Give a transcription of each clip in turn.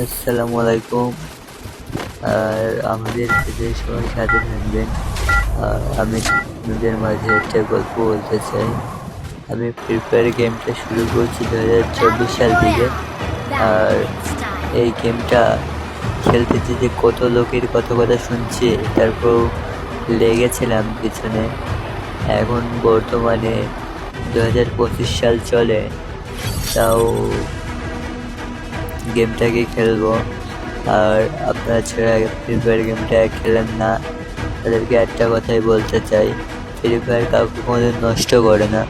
আসসালামু আলাইকুম। আর আমাদের যে সবাই সাথে থাকবেন। আমি আপনাদের মাঝে একটা গল্প বলতে চাই। আমি ফ্রি ফায়ার গেমটা শুরু করছি 2024 সাল থেকে। আর এই গেমটা খেলতে যে কত লোকের কত কথা শুনছি, তারপর লেগেছিলাম পিছনে। এখন বর্তমানে 2025 সাল চলে, তাও গেমটাকে খেলবো। আর আপনারা ছাড়া ফ্রি ফায়ার গেমটা খেলেন না, তাদেরকে একটা কথাই বলতে চাই, ফ্রি ফায়ার কাউকে কোনোদিন নষ্ট করে না।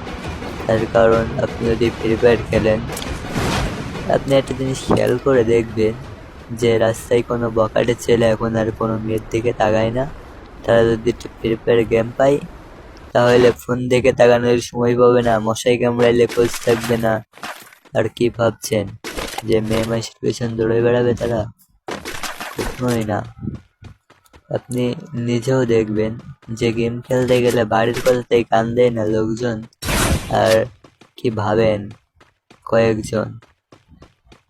তার কারণ আপনি যদি ফ্রি ফায়ার খেলেন, আপনি একটা জিনিস খেয়াল করে দেখবেন যে রাস্তায় কোনো বখাটে ছেলে এখন আর কোনো মেয়ের দিকে তাকায় না। তারা যদি একটা ফ্রি ফায়ার গেম পায়, তাহলে ফোন দিকে তাকানোর সময় পাবে না, মশাই কামড়াইলে খোঁজ থাকবে না। আর কি ভাবছেন যে মেয়ে মাসের পেছন দৌড়ে বেড়াবে তারা? কখনোই না। আপনি নিজেও দেখবেন যে গেম খেলতে গেলে বাড়ির কথাতেই কান দেয় না লোকজন। আর কি ভাবেন কয়েকজন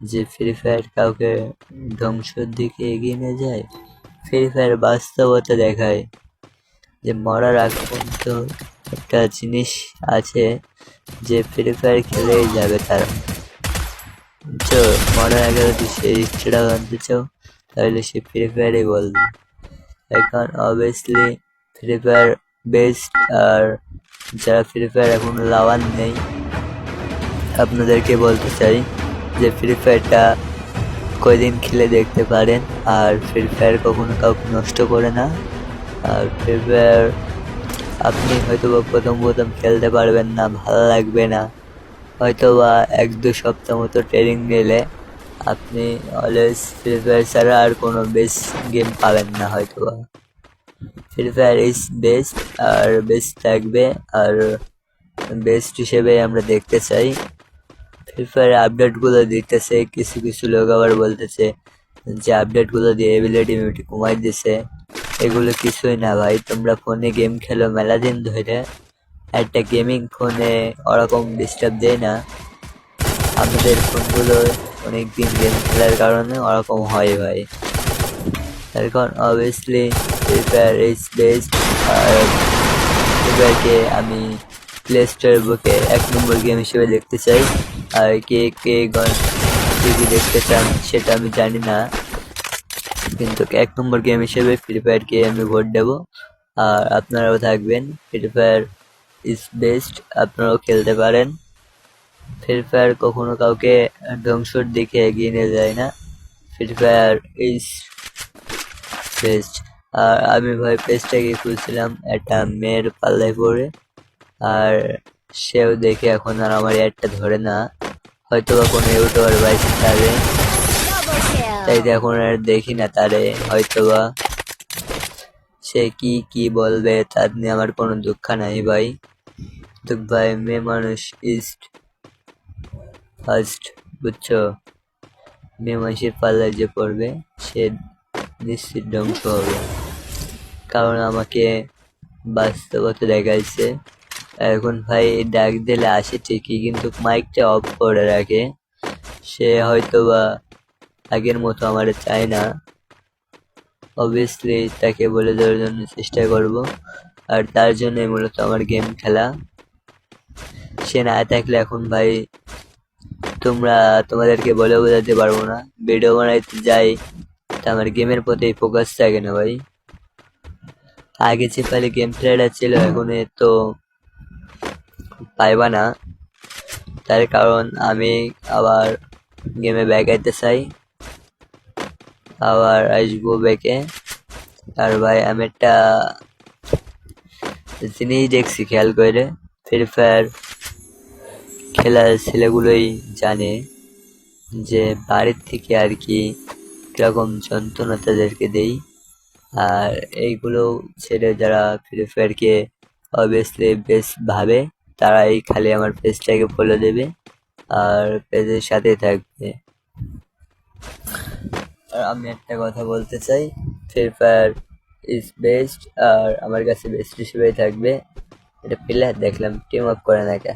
যে ফ্রি ফায়ার কাউকে ধ্বংসের দিকে এগিয়ে নিয়ে যায়? ফ্রি ফায়ার বাস্তবতা দেখায় যে মরার আগ পর্যন্ত একটা জিনিস আছে, যে ফ্রি ফায়ার খেলেই যাবে তারা। তো মরার আগে যদি সে ইচ্ছাটা আনতে চাও, তাহলে সে ফ্রি ফায়ারই বলবে। এখন অবভিয়াসলি ফ্রি ফায়ার বেস্ট। আর যারা ফ্রি ফায়ার এখনো লাভার নেই, আপনাদেরকে বলতে চাই যে ফ্রি ফায়ারটা কয়দিন খেলে দেখতে পারেন। আর ফ্রি ফায়ার কখনো কাউকে নষ্ট করে না। আর ফ্রি ফায়ার আপনি হয়তো বা প্রথম খেলতে পারবেন না, ভালো লাগবে না, হয়তো বা 1-2 সপ্তাহ মতো ট্রেনিং নিলে আপনি অলওয়েজ ফ্রি ফায়ার ছাড়া আর কোনো বেস্ট গেম পাবেন না হয়তো বা। ফ্রি ফায়ার ইজ বেস্ট আর বেস্ট থাকবে। আর বেস্ট হিসেবে আমরা দেখতে চাই। ফ্রি ফায়ার আপডেটগুলো দিতেছে, কিছু কিছু লোক আবার বলতেছে যে আপডেটগুলো দিয়ে এবিলিটি কমাই দিছে। এগুলো কিছুই না ভাই, তোমরা ফোনে গেম খেলো মেলা দিন ধরে, একটা গেমিং ফোনে ওরকম ডিস্টার্ব দেয় না। আমাদের ফোনগুলো অনেক দিন গেম খেলার কারণে ওরকম হয় ভাই। এখন obviously Free fire is best. আর ফ্রি ফায়ারকে আমি প্লে স্টোরের বুকে 1 নম্বর গেম হিসেবে দেখতে চাই। আর কে কে কি দেখতে চান সেটা আমি জানি না, কিন্তু 1 নম্বর গেম হিসেবে ফ্রি ফায়ারকে আমি ভোট দেবো। আর আপনারাও থাকবেন, ফ্রি ফায়ার ইজ বেস্ট, আপনারাও খেলতে পারেন। ফ্রি ফায়ার কখনো কাউকে ধ্বংসর দিকে এগিয়ে নিয়ে যায় না। Free fire is best. আর আমি ভাই পেজটাকে খুলছিলাম একটা মেয়ের পাল্লায় পড়ে, আর সেও দেখে এখন আর আমার অ্যাডটা ধরে না। হয়তো বা কোনো ইউটিউবার পাইছে তারে, তাই এখন আর দেখি না তারে। হয়তো বা সে কি কি বলবে তার নিয়ে আমার কোনো দুঃখ নাই ভাই। তো ভাই মেয়ে মানুষ ইজ ফার্স্ট, বুঝছো? মেয়ে মানুষের পাল্লায় যে পড়বে সে নিশ্চিত ধ্বংস হবে। কারণ আমাকে বাস্তবতা দেখাইছে। এখন ভাই ডাক দিলে আসে ঠিকই, কিন্তু মাইকটা অফ করে রাখে। সে হয়তো বা আগের মতো আমার চায় না। অবভিয়াসলি তাকে বলে দেওয়ার জন্য চেষ্টা করব। আর তার জন্যই মূলত আমার গেম খেলা। সে না থাকলে এখন ভাই তোমাদেরকে বলে বোঝাতে পারবো না। ভিডিও বানাইতে যাই তা আমার গেমের প্রতি ফোকাস থাকে না ভাই। আগে যে পালে গেম প্লেয়ারটা ছিল, এখন তো পাইবা না। তার কারণ আমি আবার গেমে ব্যাক আইতে চাই, আবার আসবো ব্যাকে। আর ভাই আমি একটা জিনিস দেখছি খেয়াল করে, ফ্রি ফায়ার খেলার ছেলেগুলোই জানে যে বাড়ির থেকে আর কি কিরকম যন্ত্রণা তাদেরকে দেই। আর এইগুলো ছেড়ে যারা ফ্রি ফায়ারকে অবভিয়াসলি বেশ ভাবে, তারাই খালি আমার পেজটাকে ফলো দেবে আর পেজের সাথে থাকবে। আর আমি একটা কথা বলতে চাই, ফ্রি ফায়ার ইজ বেস্ট আর আমার কাছে বেস্ট হিসেবেই থাকবে। এটা প্লেয়ার দেখলাম টিম আপ করে না, কে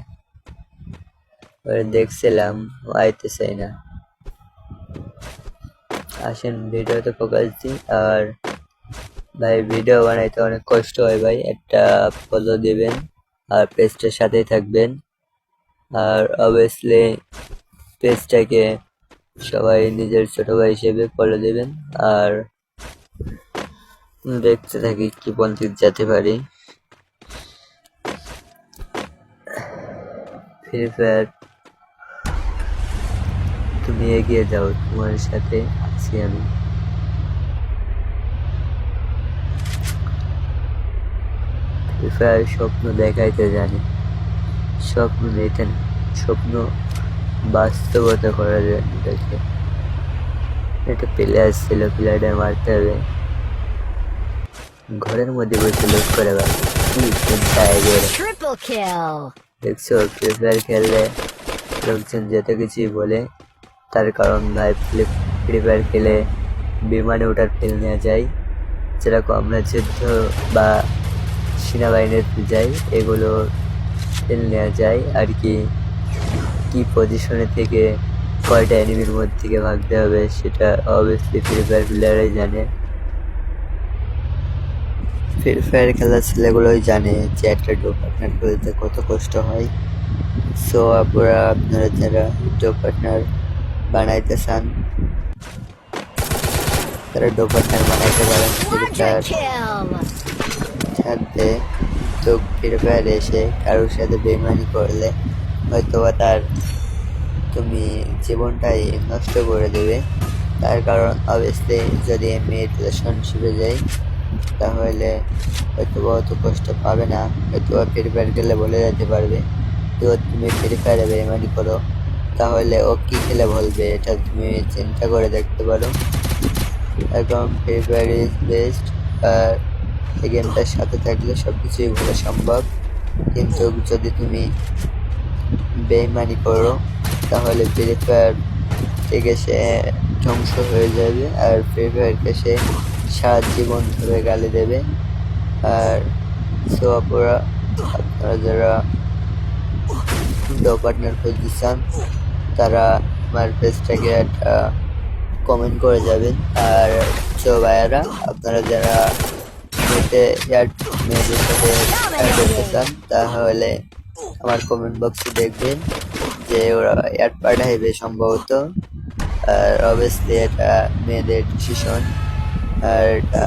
দেখছিলাম আইতে চাই না। আসেন ভিডিওতে ফোকাস দিই। আর ভাই ভিডিও বানাইতে অনেক কষ্ট হয় ভাই, একটা ফলো দিবেন আর পেজটার সাথেই থাকবেন। আর অবভিয়াসলি পেজটাকে সবাই নিজের ছোট ভাই হিসেবে ফলো দিবেন। আর দেখতে থাকি কি পন্থী যেতে পারি। ফ্রি ফায়ার তুমি এগিয়ে যাও, তোমার সাথে আছি আমি। ফ্রি ফায়ার স্বপ্ন দেখাইতে জানি, স্বপ্ন দেখে না, স্বপ্ন বাস্তবতা করা যায়। এটাকে একটা প্লেয়ার ছিল, প্লেয়ারটা মারতে হবে। ঘরের মধ্যে বসে লুট করে গেল, কি চিন্তা এগিয়ে। দেখছো ফ্রি ফায়ার খেললে লোকজন যত কিছুই বলে, তার কারণ ভাই ফ্রি ফায়ার খেলে বিমানে ওঠার ফিল নেওয়া যায়, যেরকম আমরা যুদ্ধ বা সেনাবাহিনীতে যাই এগুলো ফিল নেওয়া যায় আর কি। কি পজিশনে থেকে কয়টা এনিমির মধ্যে থেকে ভাগতে হবে সেটা অবভিয়াসলি ফ্রি ফায়ার প্লেয়ারই জানে। ফ্রি ফায়ার খেলার ছেলেগুলোই জানে যে একটা ডো পার্টনার খুলতে কত কষ্ট হয়। সো আপনারা যারা ডো পার্টনার বানাইতে চান তারা ডো পার্টনার বানাইতে পারেন। ফ্রি ফায়ার থাকবে তো ফ্রি ফায়ার এসে কারোর সাথে বেইমানি করলে হয়তো তার তুমি জীবনটাই নষ্ট করে দেবে। তার কারণ অবভিয়াসলি যদি মেয়ে রিলেশনশিপে যাই তাহলে হয়তো অত কষ্ট পাবে না, হয়তো ফ্রি ফায়ার খেলে বলে যেতে পারবে। তো তুমি ফ্রি ফায়ারে বেইমানি করো তাহলে ও কি খেলে বলবে, এটা তুমি চিন্তা করে দেখতে পারো। এখন ফ্রি ফায়ার ইজ বেস্ট। আর এই গেমটার সাথে থাকলে সব কিছুই ভালো সম্ভব, কিন্তু যদি তুমি বেইমানি করো তাহলে ফ্রি ফায়ার থেকে সে ধ্বংস হয়ে যাবে আর ফ্রি ফায়ারকে সে সারা জীবন ধরে গালি দেবে। আর সো আপনারা যারা ডো পার্টনার খুঁজতে চান তারা আমার পেজটাকে একটা কমেন্ট করে যাবেন। আর সো ভাইয়ারা আপনারা যারা মেয়েদের সাথে অ্যাড করতে চান তাহলে আমার কমেন্ট বক্সে দেখবেন যে ওরা অ্যাড পাঠাইবে সম্ভবত। আর অবভিয়াসলি এটা মেয়েদের ডিসিশন, আর এটা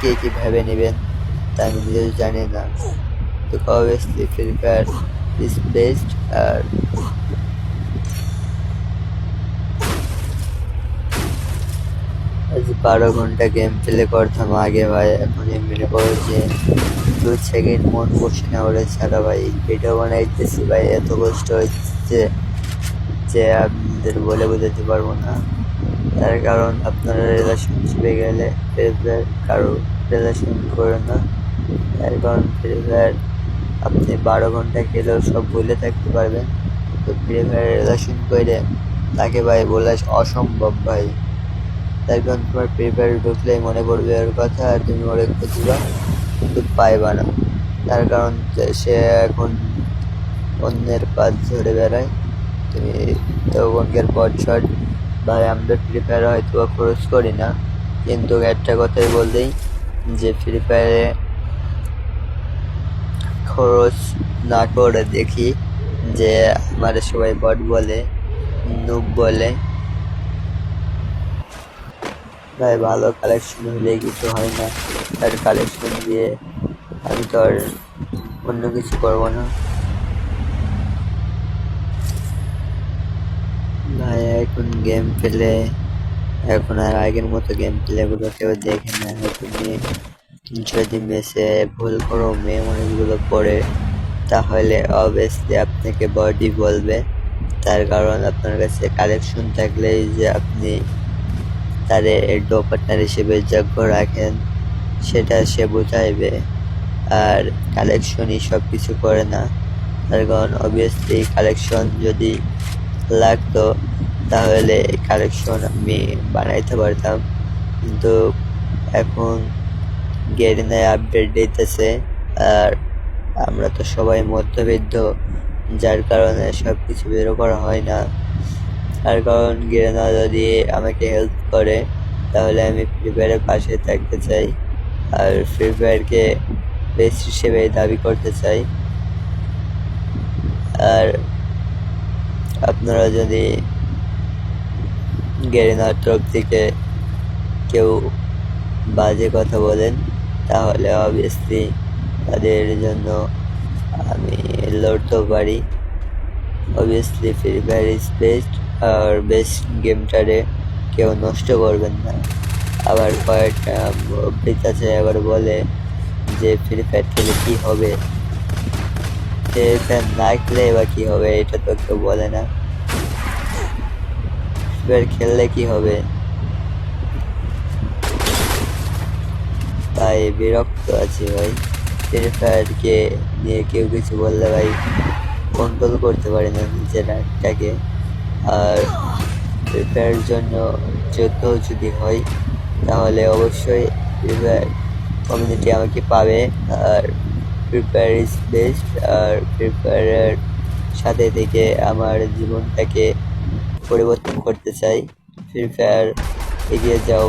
কে কী ভেবে নেবেন তা আমি নিজেও জানি না। তো obviously Free fire is best. আর আজ 12 ঘন্টা গেম প্লে করতাম আগে ভাই, এখন এমনি করো যে 2 সেকেন্ড মন বসে না ওরে ছাড়া ভাই। ভিডিও বানাইতেছি ভাই, এত কষ্ট হচ্ছে যে আপনাদের বলে বোঝাতে পারবো না। তার কারণ আপনারা রিলেশনশিপে গেলে ফ্রি ফায়ার কারো রিলেশন করে না। তার কারণ ফ্রি ফায়ার আপনি 12 ঘন্টা খেলেও সব ভুলে থাকতে পারবেন, তো ফ্রি ফায়ার রিলেশন করে তাকে ভাই বলা অসম্ভব ভাই। তার কারণ তোমার ফ্রি ফায়ার ঢুকলেই মনে পড়বে ওর কথা আর তুমি ওরে খুঁজবা কিন্তু পাইবা না। তার কারণ সে এখন অন্যের পাশ ধরে বেড়ায়, তুমি তো অন্যের পথ ছট ভাই। আমরা ফ্রি ফায়ারে হয়তো খরচ করি না, কিন্তু একটা কথাই বলতেই যে ফ্রি ফায়ারে খরচ না করে দেখি যে আমার সবাই বট বলে, নুব বলে ভাই। ভালো কালেকশন হলে কিছু হয় না, তার কালেকশন দিয়ে আমি তো আর অন্য কিছু করবো না ভাই। এখন গেম খেলে এখন আর আগের মতো গেম প্লেগুলো কেউ দেখে না। তুমি যদি মেসে ভুল করো মেয়ে অনেকগুলো পড়ে তাহলে অবভিয়াসলি আপনাকে বডি বলবে। তার কারণ আপনার কাছে কালেকশন থাকলেই যে আপনি তারে ডো পার্টনার হিসেবে যোগ্য রাখেন সেটা সে বুঝাইবে। আর কালেকশনই সব কিছু করে না, তার কারণ অবভিয়াসলি কালেকশন যদি লাগতো তাহলে কালেকশন আমি বানাইতে পারতাম, কিন্তু এখন গেরিনায় আপডেট দিতেছে আর আমরা তো সবাই মধ্যবিত্ত, যার কারণে সব কিছু বেরো করা হয় না। তার কারণ গেরেনা যদি আমাকে হেল্প করে তাহলে আমি ফ্রি ফায়ারের পাশে থাকতে চাই আর ফ্রি ফায়ারকে বেস্ট হিসেবে দাবি করতে চাই। আর আপনারা যদি গেরিনার তরফ থেকে কেউ বাজে কথা বলেন তাহলে অবভিয়াসলি তাদের জন্য আমি লড়তেও পারি। Obviously Free fire is best আর বেস্ট গেমটারে কেউ নষ্ট করবেন না। আবার কয়েকটা মুরব্বিত আছে আবার বলে যে ফ্রি ফায়ার খেলে কী হবে, ফ্রি ফায়ার না খেলে বা কী হবে এটা তো কেউ বলে না। ফ্রি ফায়ার খেললে কী হবে, তাই বিরক্ত আছি ভাই। ফ্রি ফায়ারকে নিয়ে কেউ কিছু বললে ভাই কন্ট্রোল করতে পারি না নিজের রাগটাকে। আর ফ্রি ফায়ারের জন্য যুদ্ধ যদি হয় তাহলে অবশ্যই ফ্রি ফায়ার কমিউনিটি আমাকে পাবে। আর ফ্রি ফায়ার ইজ বেস্ট আর ফ্রি ফায়ারের সাথে থেকে আমার জীবনটাকে পরিবর্তন করতে চাই। ফ্রি ফায়ার এগিয়ে যাও,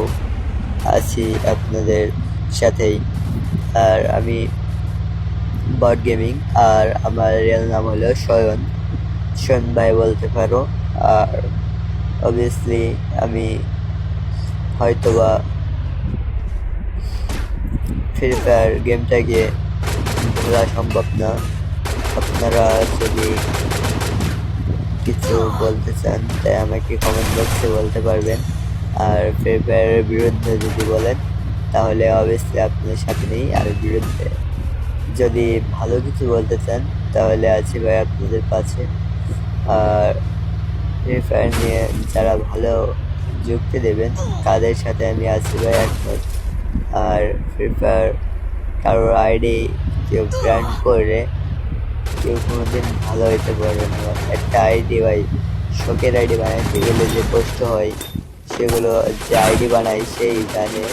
আছি আপনাদের সাথেই। আর আমি বট গেমিং আর আমার রিয়েল নাম হলো শয়ন ভাই বলতে পারো। আর অবভিয়াসলি আমি হয়তোবা ফ্রি ফায়ার গেমটাকে ভোলা সম্ভব না। আপনারা যদি কিছু বলতে চান তাই আমাকে কমেন্ট বক্সে বলতে পারবেন। আর ফ্রি ফায়ারের বিরুদ্ধে যদি বলেন তাহলে অবভিয়াসলি আপনাদের সাথে নেই। আর বিরুদ্ধে যদি ভালো কিছু বলতে চান তাহলে আছি ভাই আপনাদের পাশে। আর ফ্রি ফায়ার নিয়ে যারা ভালো যুক্তি দেবেন তাদের সাথে আমি আছি ভাই একমত। আর ফ্রি ফায়ার কারোর আইডি কেউ ব্র্যান্ড করে কেউ কোনোদিন ভালো হইতে পারবে না। একটা আইডি ভাই শখের আইডি বানাইতে গেলে যে কষ্ট হয় সেগুলো যে আইডি বানায় সেই জানে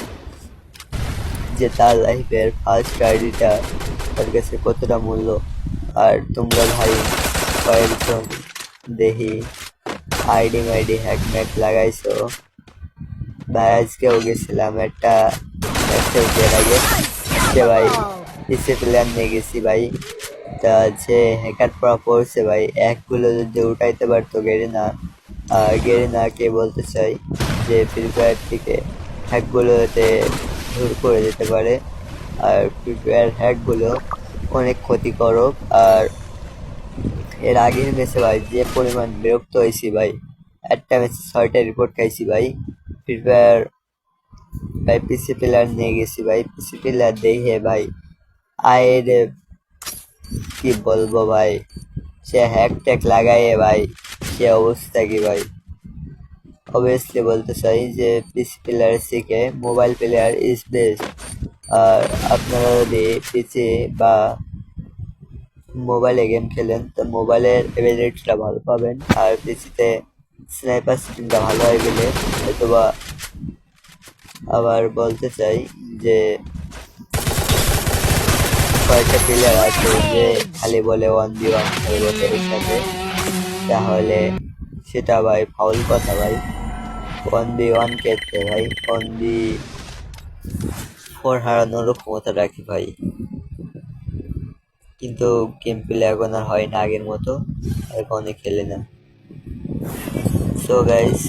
যে তার লাইফের ফার্স্ট আইডিটা তার কাছে কতটা মূল্য। আর তোমরা ভাই কয়েকজন দেখি আইডি মাইডি হ্যাক লাগাইছো ভাই। আজকেও গেছিলাম একটা আগে যে ভাই পিসি প্লেয়ার নিয়ে গেছি ভাই। তা যে হ্যাকার পড়া পড়ছে ভাই একগুলো যদি উঠাইতে পারতো গেরিনাকে বলতে চাই যে ফ্রি ফায়ার থেকে হ্যাকগুলোতে দূর করে দিতে পারে। আর ফ্রি ফায়ার হ্যাকগুলো অনেক ক্ষতিকারক। আর এর আগের ম্যাচে ভাই যে পরিমাণ বিরক্ত হয়েছি ভাই, একটা ম্যাচে 6টা রিপোর্ট খাইছি ভাই। ফ্রি ফায়ার ভাই পিসি প্লেয়ার নিয়ে গেছি ভাই, পিসি প্লেয়ার দেখে ভাই আয়ের কি বলবো ভাই, সে হ্যাক ট্যাক লাগাইয়ে ভাই সে অবস্থা কি ভাই। অবভিয়াসলি বলতে চাই যে পিসি প্লেয়ার থেকে মোবাইল প্লেয়ার ইজ বেস্ট। আর আপনারা যদি পিসি বা মোবাইলে গেম খেলেন তো মোবাইলের এবিলিটিটা ভালো পাবেন। আর পিসিতে স্নাইপার স্কিনটা ভালো হয়ে গেলে হয়তোবা। আবার বলতে চাই যে কয়েকটা প্লেয়ার আছে যে খালি বলে 1v1 খেলবো এর সাথে, তাহলে সেটা ভাই ফাউল কথা ভাই। 1v1 খেলতে ভাই 1v4 হারানোরও ক্ষমতা রাখি ভাই, কিন্তু গেম প্লে এখন আর হয় না আগের মতো, এখন খেলে না। So guys